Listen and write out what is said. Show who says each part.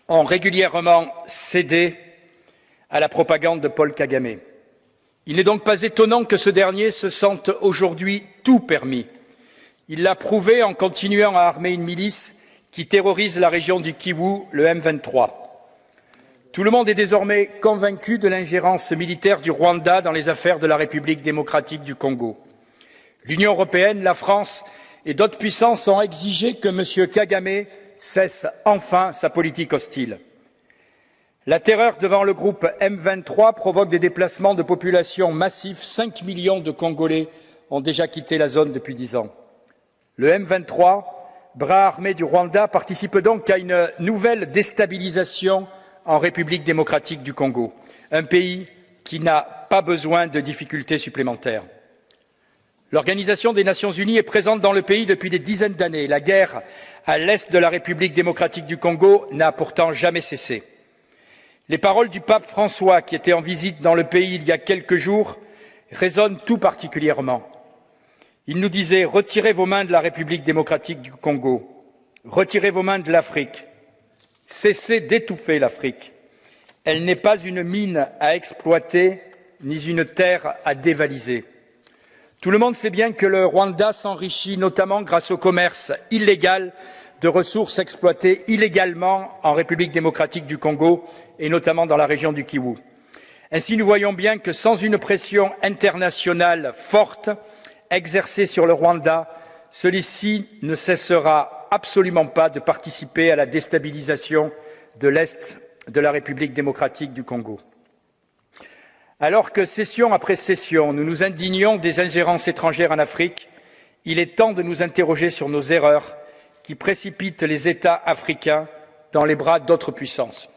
Speaker 1: ont régulièrement cédé à la propagande de Paul Kagame. Il n'est donc pas étonnant que ce dernier se sente aujourd'hui tout permis. Il l'a prouvé en continuant à armer une milice qui terrorise la région du Kivu, le M23. Tout le monde est désormais convaincu de l'ingérence militaire du Rwanda dans les affaires de la République démocratique du Congo. L'Union européenne, la France et d'autres puissances ont exigé que M. Kagame cesse enfin sa politique hostile. La terreur devant le groupe M23 provoque des déplacements de population massifs. 5 millions de Congolais ont déjà quitté la zone depuis 10 ans. Le M23, bras armé du Rwanda, participe donc à une nouvelle déstabilisation en République démocratique du Congo, un pays qui n'a pas besoin de difficultés supplémentaires. L'Organisation des Nations Unies est présente dans le pays depuis des dizaines d'années. La guerre à l'est de la République démocratique du Congo n'a pourtant jamais cessé. Les paroles du pape François, qui était en visite dans le pays il y a quelques jours, résonnent tout particulièrement. Il nous disait « Retirez vos mains de la République démocratique du Congo, retirez vos mains de l'Afrique, cessez d'étouffer l'Afrique. Elle n'est pas une mine à exploiter, ni une terre à dévaliser. » Tout le monde sait bien que le Rwanda s'enrichit notamment grâce au commerce illégal de ressources exploitées illégalement en République démocratique du Congo et notamment dans la région du Kivu. Ainsi, nous voyons bien que sans une pression internationale forte exercée sur le Rwanda, celui-ci ne cessera absolument pas de participer à la déstabilisation de l'Est de la République démocratique du Congo. Alors que session après session, nous nous indignons des ingérences étrangères en Afrique, il est temps de nous interroger sur nos erreurs qui précipitent les États africains dans les bras d'autres puissances.